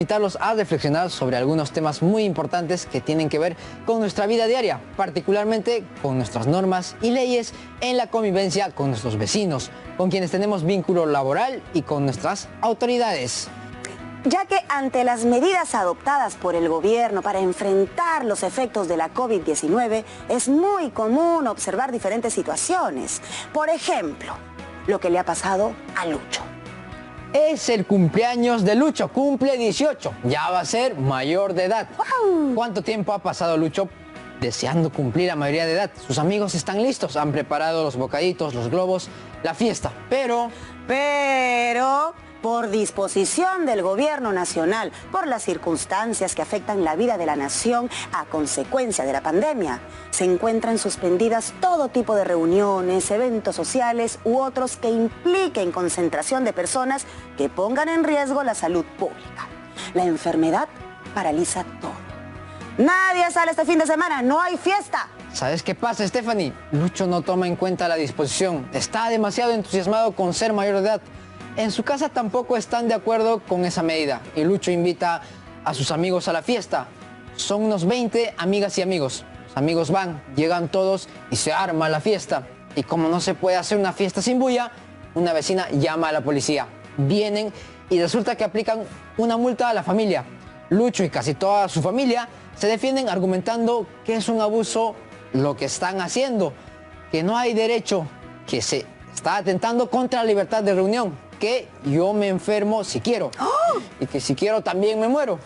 invitarlos a reflexionar sobre algunos temas muy importantes que tienen que ver con nuestra vida diaria, particularmente con nuestras normas y leyes en la convivencia con nuestros vecinos, con quienes tenemos vínculo laboral y con nuestras autoridades. Ya que ante las medidas adoptadas por el gobierno para enfrentar los efectos de la COVID-19, es muy común observar diferentes situaciones. Por ejemplo, lo que le ha pasado a Lucho. Es el cumpleaños de Lucho, cumple 18, ya va a ser mayor de edad. ¡Wow! ¿Cuánto tiempo ha pasado Lucho deseando cumplir la mayoría de edad? Sus amigos están listos, han preparado los bocaditos, los globos, la fiesta, pero por disposición del gobierno nacional, por las circunstancias que afectan la vida de la nación a consecuencia de la pandemia, se encuentran suspendidas todo tipo de reuniones, eventos sociales u otros que impliquen concentración de personas que pongan en riesgo la salud pública. La enfermedad paraliza todo. Nadie sale este fin de semana, no hay fiesta. ¿Sabes qué pasa, Stephanie? Lucho no toma en cuenta la disposición, está demasiado entusiasmado con ser mayor de edad. En su casa tampoco están de acuerdo con esa medida y Lucho invita a sus amigos a la fiesta. Son unos 20 amigas y amigos. Los amigos van, llegan todos y se arma la fiesta. Y como no se puede hacer una fiesta sin bulla, una vecina llama a la policía. Vienen y resulta que aplican una multa a la familia. Lucho y casi toda su familia se defienden argumentando que es un abuso lo que están haciendo, que no hay derecho, que se está atentando contra la libertad de reunión, que yo me enfermo si quiero y que si quiero también me muero.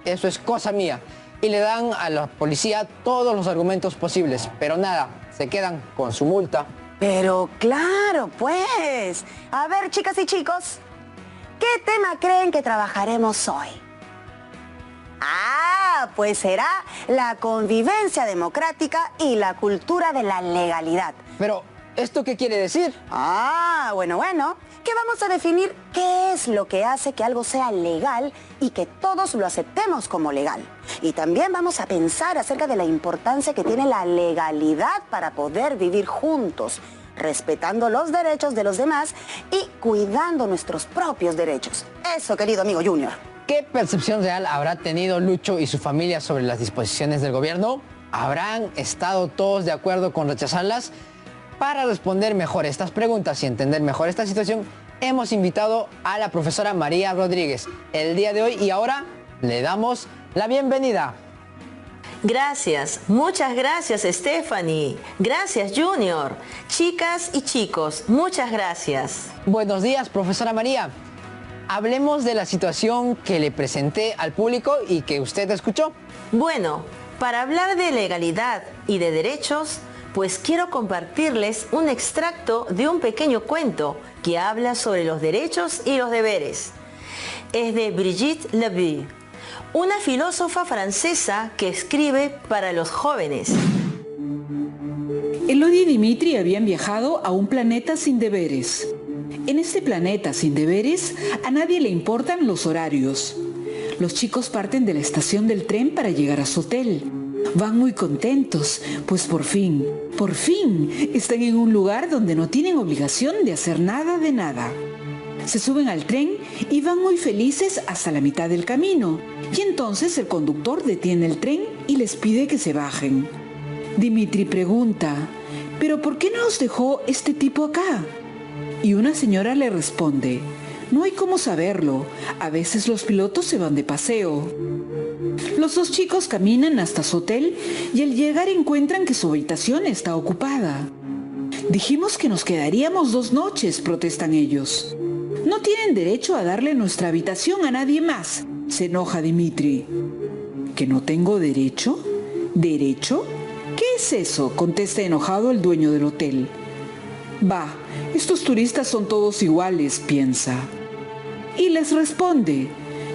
Eso es cosa mía. Y le dan a la policía todos los argumentos posibles, pero nada, se quedan con su multa. Pero claro, pues. A ver, chicas y chicos, ¿qué tema creen que trabajaremos hoy? Pues será la convivencia democrática y la cultura de la legalidad. Pero, ¿esto qué quiere decir? Bueno, que vamos a definir qué es lo que hace que algo sea legal y que todos lo aceptemos como legal. Y también vamos a pensar acerca de la importancia que tiene la legalidad para poder vivir juntos, respetando los derechos de los demás y cuidando nuestros propios derechos. Eso, querido amigo Junior. ¿Qué percepción real habrá tenido Lucho y su familia sobre las disposiciones del gobierno? ¿Habrán estado todos de acuerdo con rechazarlas? Para responder mejor estas preguntas y entender mejor esta situación, hemos invitado a la profesora María Rodríguez el día de hoy y ahora le damos la bienvenida. Gracias, muchas gracias Stephanie, gracias Junior, chicas y chicos, muchas gracias. Buenos días, profesora María. Hablemos de la situación que le presenté al público y que usted escuchó. Bueno, para hablar de legalidad y de derechos, pues quiero compartirles un extracto de un pequeño cuento que habla sobre los derechos y los deberes. Es de Brigitte Labuye, una filósofa francesa que escribe para los jóvenes. Elodie y Dimitri habían viajado a un planeta sin deberes. En este planeta sin deberes, a nadie le importan los horarios. Los chicos parten de la estación del tren para llegar a su hotel. Van muy contentos, pues por fin, están en un lugar donde no tienen obligación de hacer nada de nada. Se suben al tren y van muy felices hasta la mitad del camino. Y entonces el conductor detiene el tren y les pide que se bajen. Dimitri pregunta, ¿pero por qué nos dejó este tipo acá? Y una señora le responde, no hay cómo saberlo, a veces los pilotos se van de paseo. Los dos chicos caminan hasta su hotel y al llegar encuentran que su habitación está ocupada. Dijimos que nos quedaríamos 2 noches, protestan ellos. No tienen derecho a darle nuestra habitación a nadie más, se enoja Dimitri. ¿Que no tengo derecho? ¿Derecho? ¿Qué es eso?, contesta enojado el dueño del hotel. Bah, estos turistas son todos iguales, piensa. Y les responde,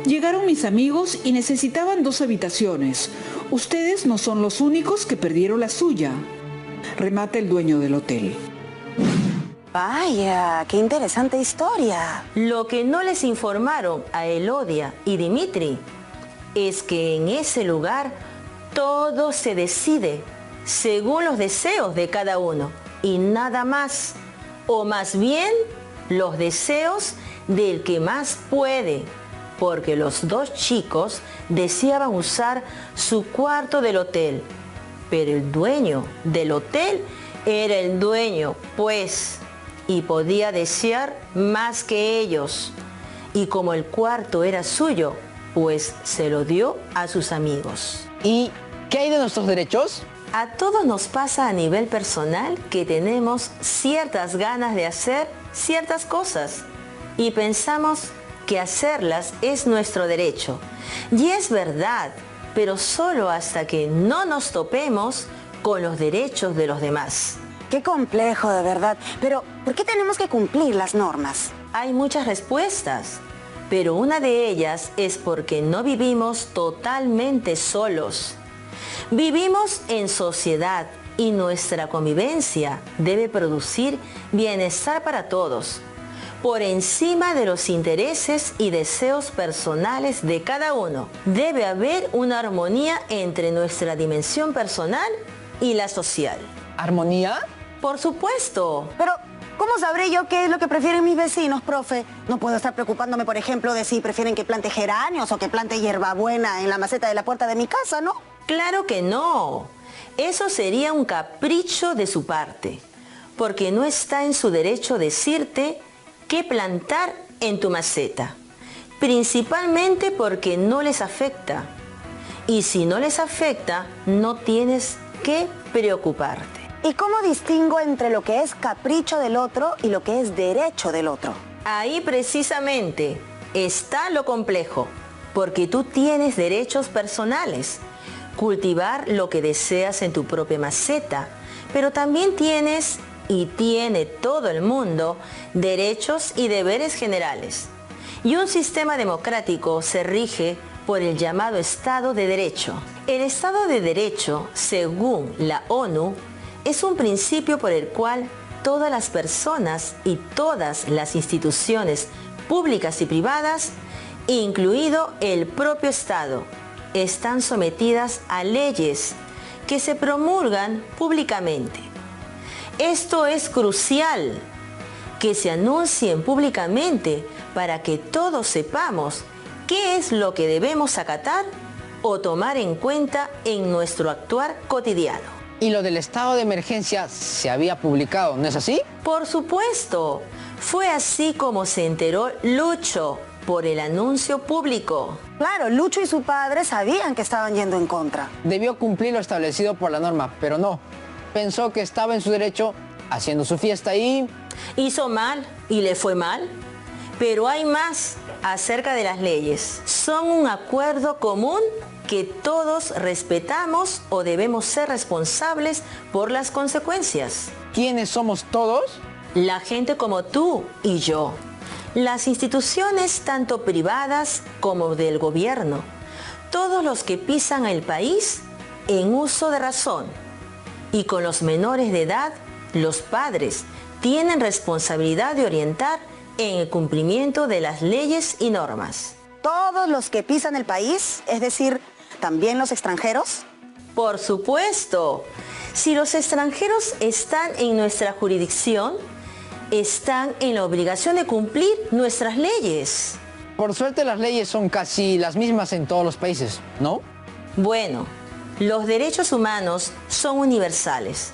llegaron mis amigos y necesitaban 2 habitaciones. Ustedes no son los únicos que perdieron la suya. Remata el dueño del hotel. Vaya, qué interesante historia. Lo que no les informaron a Elodia y Dimitri es que en ese lugar todo se decide según los deseos de cada uno y nada más, o más bien los deseos del que más puede, porque los dos chicos deseaban usar su cuarto del hotel. Pero el dueño del hotel era el dueño, pues, y podía desear más que ellos. Y como el cuarto era suyo, pues se lo dio a sus amigos. ¿Y qué hay de nuestros derechos? A todos nos pasa a nivel personal que tenemos ciertas ganas de hacer ciertas cosas y pensamos que hacerlas es nuestro derecho. Y es verdad, pero solo hasta que no nos topemos con los derechos de los demás. Qué complejo, de verdad. Pero, ¿por qué tenemos que cumplir las normas? Hay muchas respuestas, pero una de ellas es porque no vivimos totalmente solos. Vivimos en sociedad y nuestra convivencia debe producir bienestar para todos, por encima de los intereses y deseos personales de cada uno. Debe haber una armonía entre nuestra dimensión personal y la social. ¿Armonía? Por supuesto. Pero, ¿cómo sabré yo qué es lo que prefieren mis vecinos, profe? No puedo estar preocupándome, por ejemplo, de si prefieren que plante geranios o que plante hierbabuena en la maceta de la puerta de mi casa, ¿no? Claro que no. Eso sería un capricho de su parte, porque no está en su derecho decirte qué plantar en tu maceta, principalmente porque no les afecta. Y si no les afecta, no tienes que preocuparte. ¿Y cómo distingo entre lo que es capricho del otro y lo que es derecho del otro? Ahí precisamente está lo complejo, porque tú tienes derechos personales, cultivar lo que deseas en tu propia maceta, pero también tienes, y tiene todo el mundo, derechos y deberes generales. Y un sistema democrático se rige por el llamado Estado de Derecho. El Estado de Derecho, según la ONU, es un principio por el cual todas las personas y todas las instituciones públicas y privadas, incluido el propio Estado, están sometidas a leyes que se promulgan públicamente. Esto es crucial, que se anuncien públicamente para que todos sepamos qué es lo que debemos acatar o tomar en cuenta en nuestro actuar cotidiano. Y lo del estado de emergencia se había publicado, ¿no es así? Por supuesto, fue así como se enteró Lucho por el anuncio público. Claro, Lucho y su padre sabían que estaban yendo en contra. Debió cumplir lo establecido por la norma, pero no. Pensó que estaba en su derecho haciendo su fiesta y... Hizo mal y le fue mal. Pero hay más acerca de las leyes. Son un acuerdo común que todos respetamos o debemos ser responsables por las consecuencias. ¿Quiénes somos todos? La gente como tú y yo. Las instituciones tanto privadas como del gobierno. Todos los que pisan el país en uso de razón. Y con los menores de edad, los padres tienen responsabilidad de orientar en el cumplimiento de las leyes y normas. ¿Todos los que pisan el país? Es decir, ¿también los extranjeros? Por supuesto. Si los extranjeros están en nuestra jurisdicción, están en la obligación de cumplir nuestras leyes. Por suerte las leyes son casi las mismas en todos los países, ¿no? Bueno, los derechos humanos son universales.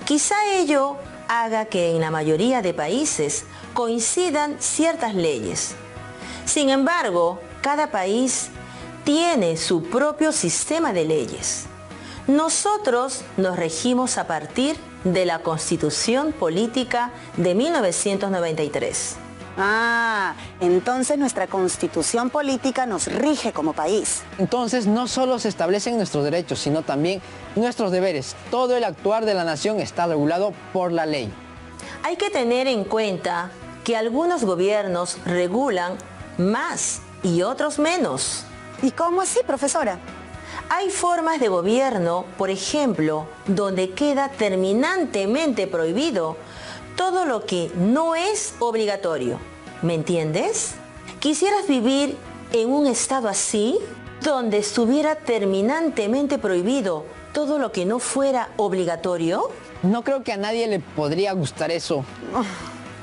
Quizá ello haga que en la mayoría de países coincidan ciertas leyes. Sin embargo, cada país tiene su propio sistema de leyes. Nosotros nos regimos a partir de la Constitución Política de 1993. Ah, entonces nuestra Constitución Política nos rige como país. Entonces no solo se establecen nuestros derechos, sino también nuestros deberes. Todo el actuar de la nación está regulado por la ley. Hay que tener en cuenta que algunos gobiernos regulan más y otros menos. ¿Y cómo así, profesora? Hay formas de gobierno, por ejemplo, donde queda terminantemente prohibido todo lo que no es obligatorio. ¿Me entiendes? ¿Quisieras vivir en un estado así, donde estuviera terminantemente prohibido todo lo que no fuera obligatorio? No creo que a nadie le podría gustar eso.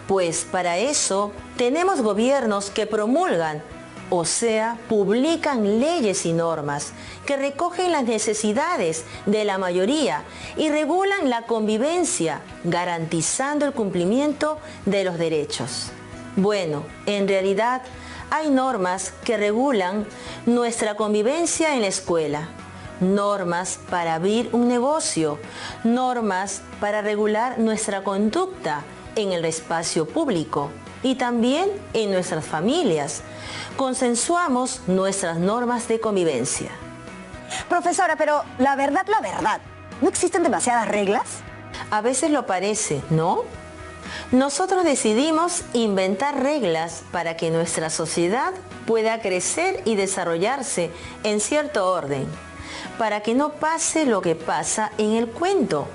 Pues para eso tenemos gobiernos que promulgan O sea, publican leyes y normas que recogen las necesidades de la mayoría y regulan la convivencia, garantizando el cumplimiento de los derechos. Bueno, en realidad hay normas que regulan nuestra convivencia en la escuela, normas para abrir un negocio, normas para regular nuestra conducta en el espacio público y también en nuestras familias. Consensuamos nuestras normas de convivencia. Profesora, pero la verdad, ¿no existen demasiadas reglas? A veces lo parece, ¿no? Nosotros decidimos inventar reglas para que nuestra sociedad pueda crecer y desarrollarse en cierto orden, para que no pase lo que pasa en el cuento,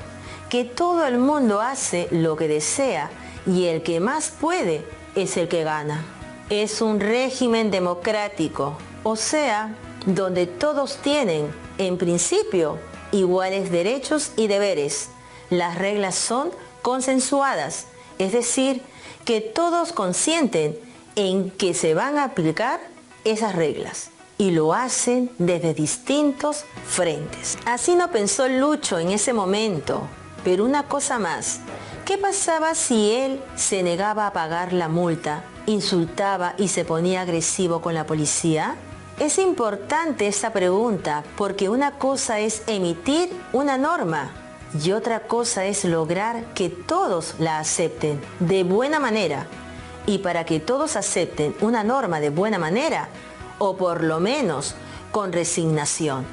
que todo el mundo hace lo que desea y el que más puede es el que gana. Es un régimen democrático, o sea, donde todos tienen, en principio, iguales derechos y deberes. Las reglas son consensuadas, es decir, que todos consienten en que se van a aplicar esas reglas y lo hacen desde distintos frentes. Así no pensó Lucho en ese momento, pero una cosa más. ¿Qué pasaba si él se negaba a pagar la multa, insultaba y se ponía agresivo con la policía? Es importante esta pregunta porque una cosa es emitir una norma y otra cosa es lograr que todos la acepten de buena manera. Y para que todos acepten una norma de buena manera, o por lo menos con resignación,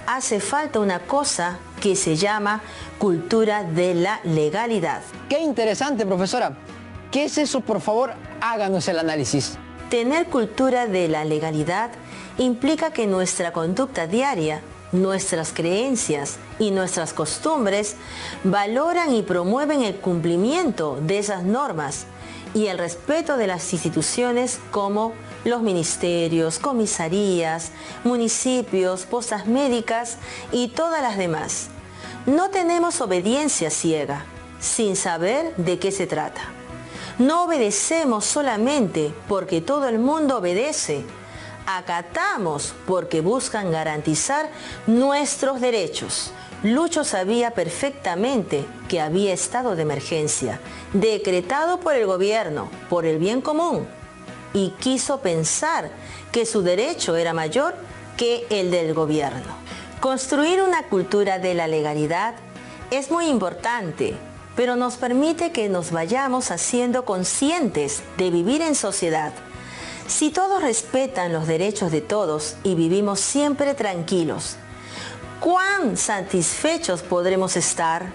hace falta una cosa que se llama cultura de la legalidad. Qué interesante, profesora. ¿Qué es eso? Por favor, háganos el análisis. Tener cultura de la legalidad implica que nuestra conducta diaria, nuestras creencias y nuestras costumbres valoran y promueven el cumplimiento de esas normas y el respeto de las instituciones como los ministerios, comisarías, municipios, postas médicas y todas las demás. No tenemos obediencia ciega, sin saber de qué se trata. No obedecemos solamente porque todo el mundo obedece. Acatamos porque buscan garantizar nuestros derechos. Lucho sabía perfectamente que había estado de emergencia, decretado por el gobierno, por el bien común, y quiso pensar que su derecho era mayor que el del gobierno. Construir una cultura de la legalidad es muy importante, pero nos permite que nos vayamos haciendo conscientes de vivir en sociedad. Si todos respetan los derechos de todos y vivimos siempre tranquilos, ¿cuán satisfechos podremos estar?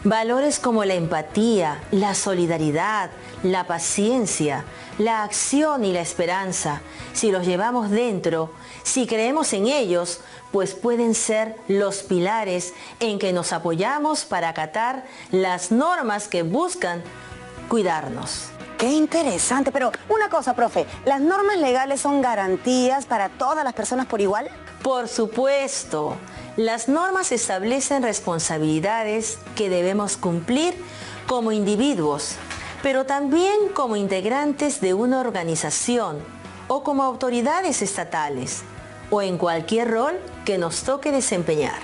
Valores como la empatía, la solidaridad, la paciencia, la acción y la esperanza, si los llevamos dentro, si creemos en ellos, pues pueden ser los pilares en que nos apoyamos para acatar las normas que buscan cuidarnos. Qué interesante, pero una cosa, profe, ¿las normas legales son garantías para todas las personas por igual? Por supuesto, las normas establecen responsabilidades que debemos cumplir como individuos, pero también como integrantes de una organización o como autoridades estatales, o en cualquier rol que nos toque desempeñar.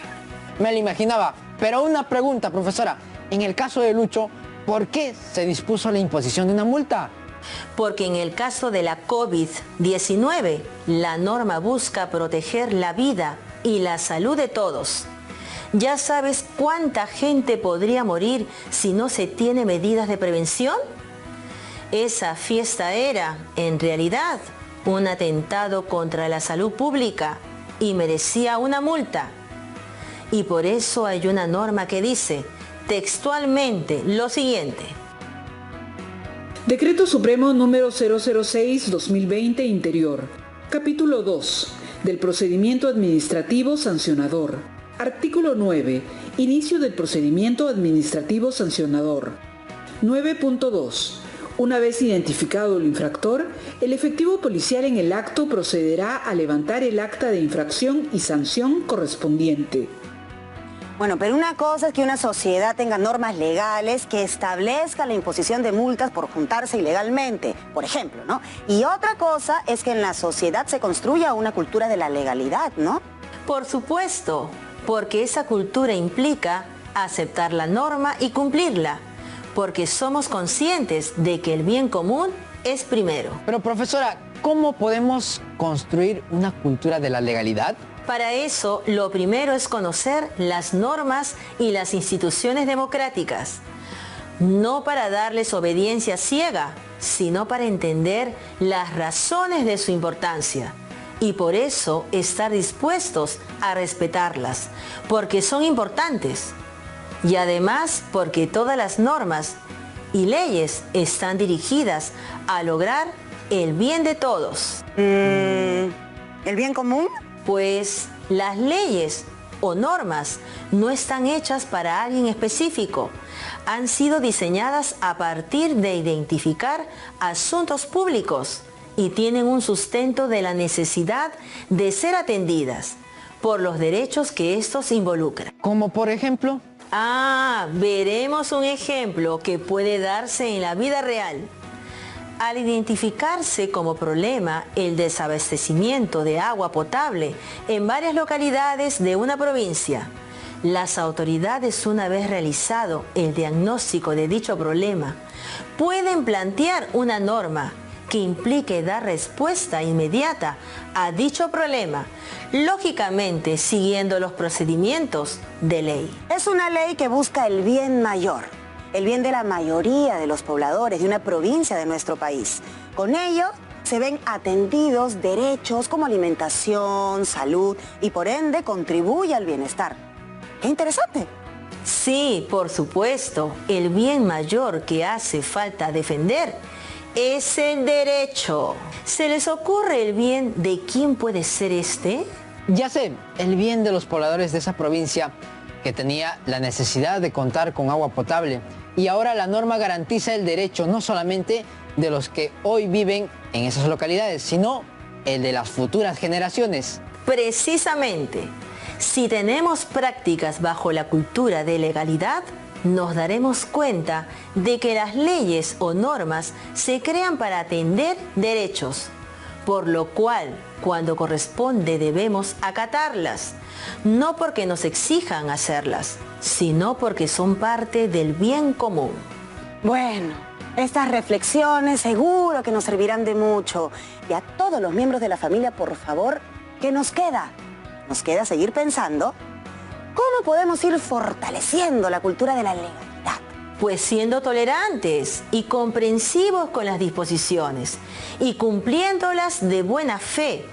Me lo imaginaba, pero una pregunta, profesora. En el caso de Lucho, ¿por qué se dispuso la imposición de una multa? Porque en el caso de la COVID-19, la norma busca proteger la vida y la salud de todos. ¿Ya sabes cuánta gente podría morir si no se tiene medidas de prevención? Esa fiesta era, en realidad, un atentado contra la salud pública y merecía una multa. Y por eso hay una norma que dice textualmente lo siguiente. Decreto Supremo número 006-2020 Interior. Capítulo 2. Del procedimiento administrativo sancionador. Artículo 9. Inicio del procedimiento administrativo sancionador. 9.2. Una vez identificado el infractor, el efectivo policial en el acto procederá a levantar el acta de infracción y sanción correspondiente. Bueno, pero una cosa es que una sociedad tenga normas legales que establezcan la imposición de multas por juntarse ilegalmente, por ejemplo, ¿no? Y otra cosa es que en la sociedad se construya una cultura de la legalidad, ¿no? Por supuesto, porque esa cultura implica aceptar la norma y cumplirla, porque somos conscientes de que el bien común es primero. Pero profesora, ¿cómo podemos construir una cultura de la legalidad? Para eso, lo primero es conocer las normas y las instituciones democráticas, no para darles obediencia ciega, sino para entender las razones de su importancia y por eso estar dispuestos a respetarlas, porque son importantes y además porque todas las normas y leyes están dirigidas a lograr el bien de todos. ¿El bien común? Pues las leyes o normas no están hechas para alguien específico. Han sido diseñadas a partir de identificar asuntos públicos y tienen un sustento de la necesidad de ser atendidas por los derechos que estos involucran. Como por ejemplo... Veremos un ejemplo que puede darse en la vida real. Al identificarse como problema el desabastecimiento de agua potable en varias localidades de una provincia, las autoridades, una vez realizado el diagnóstico de dicho problema, pueden plantear una norma que implique dar respuesta inmediata a dicho problema, lógicamente siguiendo los procedimientos de ley. Es una ley que busca el bien mayor, el bien de la mayoría de los pobladores de una provincia de nuestro país. Con ello se ven atendidos derechos como alimentación, salud y por ende contribuye al bienestar. ¡Qué interesante! Sí, por supuesto, el bien mayor que hace falta defender es el derecho. ¿Se les ocurre el bien de quién puede ser este? Ya sé, el bien de los pobladores de esa provincia que tenía la necesidad de contar con agua potable. Y ahora la norma garantiza el derecho no solamente de los que hoy viven en esas localidades, sino el de las futuras generaciones. Precisamente, si tenemos prácticas bajo la cultura de legalidad, nos daremos cuenta de que las leyes o normas se crean para atender derechos, por lo cual, cuando corresponde debemos acatarlas, no porque nos exijan hacerlas, sino porque son parte del bien común. Bueno, estas reflexiones seguro que nos servirán de mucho. Y a todos los miembros de la familia, por favor, ¿qué nos queda? Nos queda seguir pensando cómo podemos ir fortaleciendo la cultura de la legalidad. Pues siendo tolerantes y comprensivos con las disposiciones y cumpliéndolas de buena fe,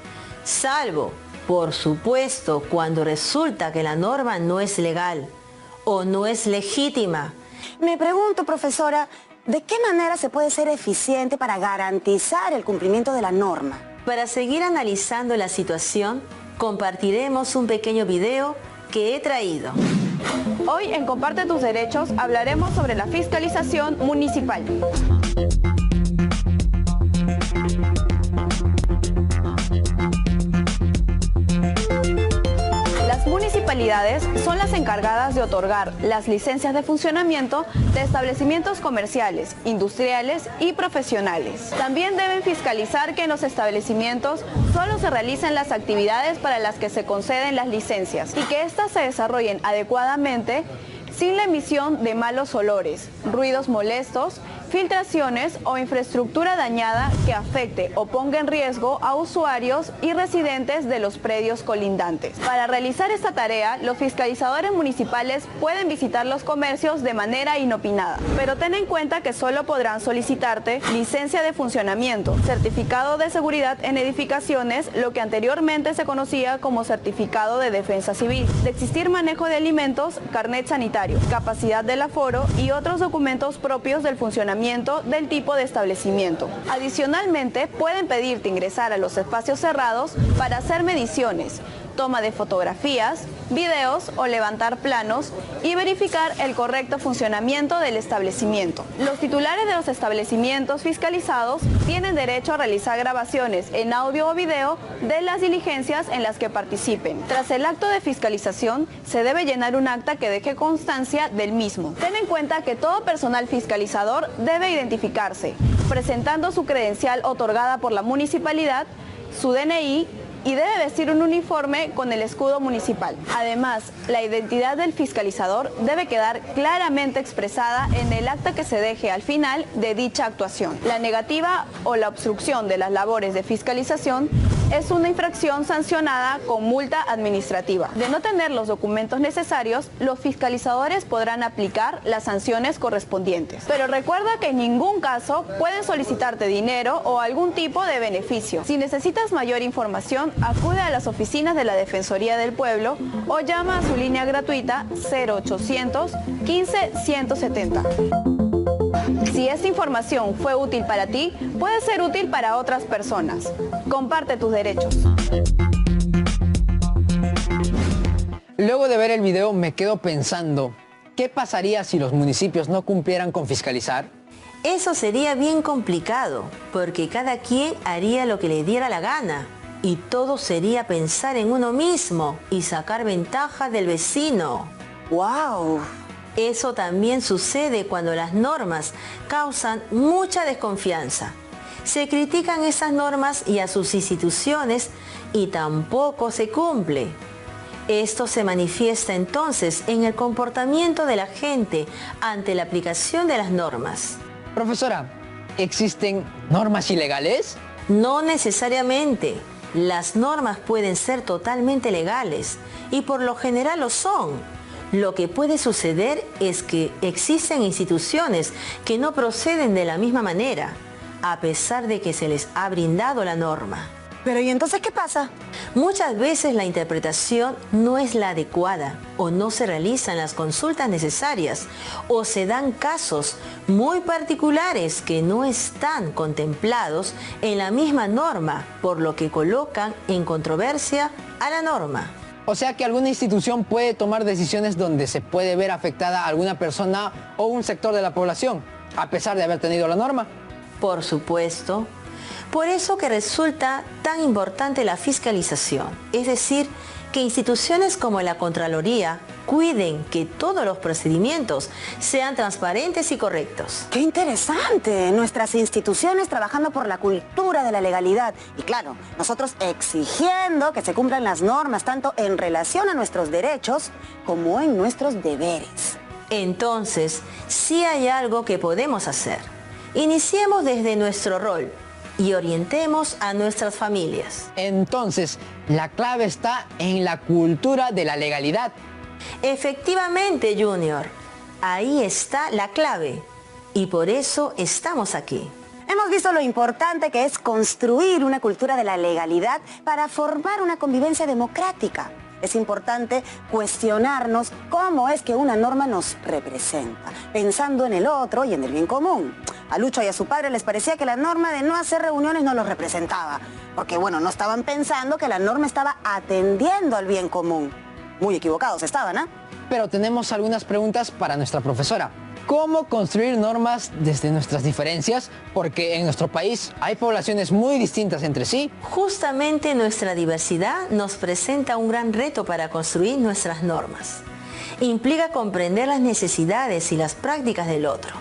salvo, por supuesto, cuando resulta que la norma no es legal o no es legítima. Me pregunto, profesora, ¿de qué manera se puede ser eficiente para garantizar el cumplimiento de la norma? Para seguir analizando la situación, compartiremos un pequeño video que he traído. Hoy en Comparte tus Derechos hablaremos sobre la fiscalización municipal. Las municipalidades son las encargadas de otorgar las licencias de funcionamiento de establecimientos comerciales, industriales y profesionales. También deben fiscalizar que en los establecimientos solo se realicen las actividades para las que se conceden las licencias y que éstas se desarrollen adecuadamente sin la emisión de malos olores, ruidos molestos, filtraciones o infraestructura dañada que afecte o ponga en riesgo a usuarios y residentes de los predios colindantes. Para realizar esta tarea, los fiscalizadores municipales pueden visitar los comercios de manera inopinada, pero ten en cuenta que solo podrán solicitarte licencia de funcionamiento, certificado de seguridad en edificaciones, lo que anteriormente se conocía como certificado de defensa civil, de existir manejo de alimentos, carnet sanitario, capacidad del aforo y otros documentos propios del funcionamiento del tipo de establecimiento. Adicionalmente, pueden pedirte ingresar a los espacios cerrados para hacer mediciones, toma de fotografías, videos o levantar planos y verificar el correcto funcionamiento del establecimiento. Los titulares de los establecimientos fiscalizados tienen derecho a realizar grabaciones en audio o video de las diligencias en las que participen. Tras el acto de fiscalización, se debe llenar un acta que deje constancia del mismo. Ten en cuenta que todo personal fiscalizador debe identificarse, presentando su credencial otorgada por la municipalidad, su DNI, y debe vestir un uniforme con el escudo municipal. Además, la identidad del fiscalizador debe quedar claramente expresada en el acta que se deje al final de dicha actuación. La negativa o la obstrucción de las labores de fiscalización es una infracción sancionada con multa administrativa. De no tener los documentos necesarios, los fiscalizadores podrán aplicar las sanciones correspondientes. Pero recuerda que en ningún caso pueden solicitarte dinero o algún tipo de beneficio. Si necesitas mayor información, acude a las oficinas de la Defensoría del Pueblo o llama a su línea gratuita 0800 15 170. Si esta información fue útil para ti, puede ser útil para otras personas. Comparte tus derechos. Luego de ver el video me quedo pensando, ¿qué pasaría si los municipios no cumplieran con fiscalizar? Eso sería bien complicado, porque cada quien haría lo que le diera la gana. Y todo sería pensar en uno mismo y sacar ventaja del vecino. ¡Wow! Eso también sucede cuando las normas causan mucha desconfianza. Se critican esas normas y a sus instituciones y tampoco se cumple. Esto se manifiesta entonces en el comportamiento de la gente ante la aplicación de las normas. Profesora, ¿existen normas ilegales? No necesariamente. Las normas pueden ser totalmente legales y por lo general lo son. Lo que puede suceder es que existen instituciones que no proceden de la misma manera, a pesar de que se les ha brindado la norma. Pero ¿y entonces qué pasa? Muchas veces la interpretación no es la adecuada o no se realizan las consultas necesarias o se dan casos muy particulares que no están contemplados en la misma norma, por lo que colocan en controversia a la norma. O sea que alguna institución puede tomar decisiones donde se puede ver afectada a alguna persona o un sector de la población, a pesar de haber tenido la norma. Por supuesto. Por eso que resulta tan importante la fiscalización, es decir, que instituciones como la Contraloría cuiden que todos los procedimientos sean transparentes y correctos. ¡Qué interesante! Nuestras instituciones trabajando por la cultura de la legalidad. Y claro, nosotros exigiendo que se cumplan las normas, tanto en relación a nuestros derechos como en nuestros deberes. Entonces, sí hay algo que podemos hacer. Iniciemos desde nuestro rol y orientemos a nuestras familias. Entonces, la clave está en la cultura de la legalidad. Efectivamente, Junior. Ahí está la clave. Y por eso estamos aquí. Hemos visto lo importante que es construir una cultura de la legalidad para formar una convivencia democrática. Es importante cuestionarnos cómo es que una norma nos representa, pensando en el otro y en el bien común. A Lucho y a su padre les parecía que la norma de no hacer reuniones no los representaba, porque bueno, no estaban pensando que la norma estaba atendiendo al bien común. Muy equivocados estaban, ¿ah? Pero tenemos algunas preguntas para nuestra profesora. ¿Cómo construir normas desde nuestras diferencias? Porque en nuestro país hay poblaciones muy distintas entre sí. Justamente nuestra diversidad nos presenta un gran reto para construir nuestras normas. Implica comprender las necesidades y las prácticas del otro.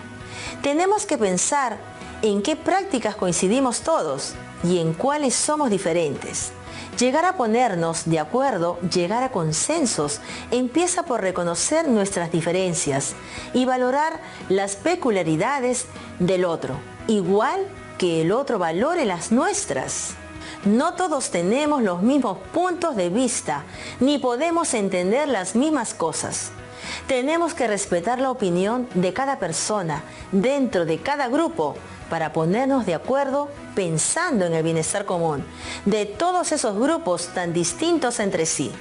Tenemos que pensar en qué prácticas coincidimos todos y en cuáles somos diferentes. Llegar a ponernos de acuerdo, llegar a consensos, empieza por reconocer nuestras diferencias y valorar las peculiaridades del otro, igual que el otro valore las nuestras. No todos tenemos los mismos puntos de vista, ni podemos entender las mismas cosas. Tenemos que respetar la opinión de cada persona, dentro de cada grupo, para ponernos de acuerdo pensando en el bienestar común de todos esos grupos tan distintos entre sí.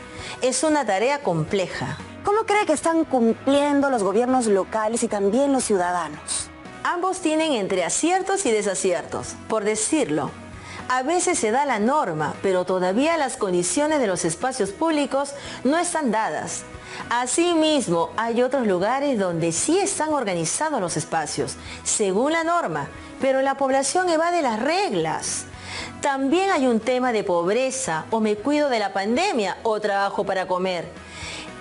Es una tarea compleja. ¿Cómo cree que están cumpliendo los gobiernos locales y también los ciudadanos? Ambos tienen entre aciertos y desaciertos, por decirlo. A veces se da la norma, pero todavía las condiciones de los espacios públicos no están dadas. Asimismo, hay otros lugares donde sí están organizados los espacios, según la norma, pero la población evade las reglas. También hay un tema de pobreza, o me cuido de la pandemia, o trabajo para comer.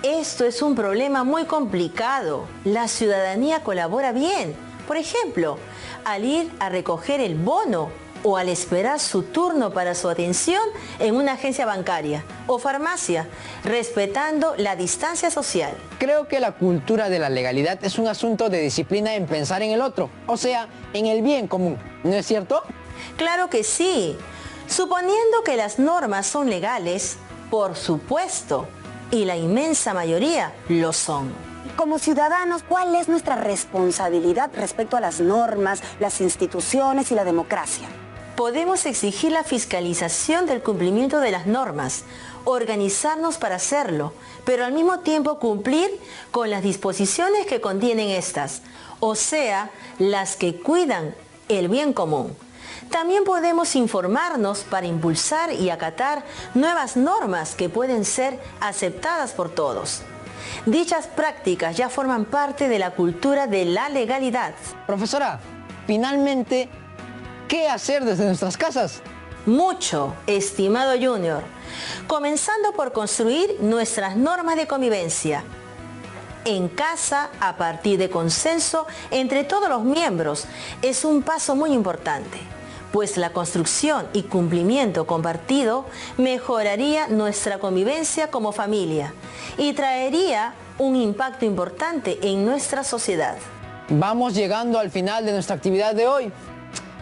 Esto es un problema muy complicado. La ciudadanía colabora bien. Por ejemplo, al ir a recoger el bono o al esperar su turno para su atención en una agencia bancaria o farmacia, respetando la distancia social. Creo que la cultura de la legalidad es un asunto de disciplina en pensar en el otro, o sea, en el bien común, ¿no es cierto? Claro que sí. Suponiendo que las normas son legales, por supuesto, y la inmensa mayoría lo son. Como ciudadanos, ¿cuál es nuestra responsabilidad respecto a las normas, las instituciones y la democracia? Podemos exigir la fiscalización del cumplimiento de las normas, organizarnos para hacerlo, pero al mismo tiempo cumplir con las disposiciones que contienen estas, o sea, las que cuidan el bien común. También podemos informarnos para impulsar y acatar nuevas normas que pueden ser aceptadas por todos. Dichas prácticas ya forman parte de la cultura de la legalidad. Profesora, finalmente, ¿qué hacer desde nuestras casas? Mucho, estimado Junior. Comenzando por construir nuestras normas de convivencia. En casa, a partir de consenso entre todos los miembros, es un paso muy importante, pues la construcción y cumplimiento compartido mejoraría nuestra convivencia como familia y traería un impacto importante en nuestra sociedad. Vamos llegando al final de nuestra actividad de hoy.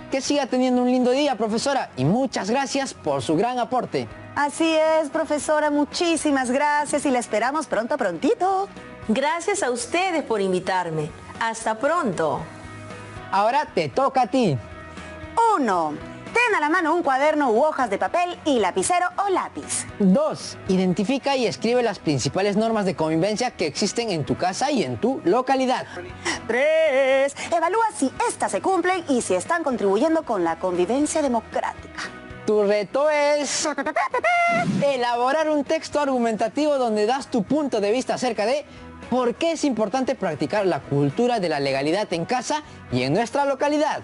Que siga teniendo un lindo día, profesora, y muchas gracias por su gran aporte. Así es, profesora, muchísimas gracias y la esperamos prontito. Gracias a ustedes por invitarme. Hasta pronto. Ahora te toca a ti. 1. Ten a la mano un cuaderno u hojas de papel y lapicero o lápiz. 2. Identifica y escribe las principales normas de convivencia que existen en tu casa y en tu localidad. 3. Evalúa si estas se cumplen y si están contribuyendo con la convivencia democrática. Tu reto es elaborar un texto argumentativo donde das tu punto de vista acerca de por qué es importante practicar la cultura de la legalidad en casa y en nuestra localidad.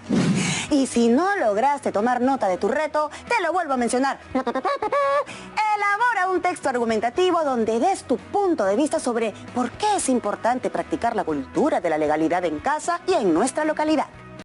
Y si no lograste tomar nota de tu reto, te lo vuelvo a mencionar. Elabora un texto argumentativo donde des tu punto de vista sobre por qué es importante practicar la cultura de la legalidad en casa y en nuestra localidad.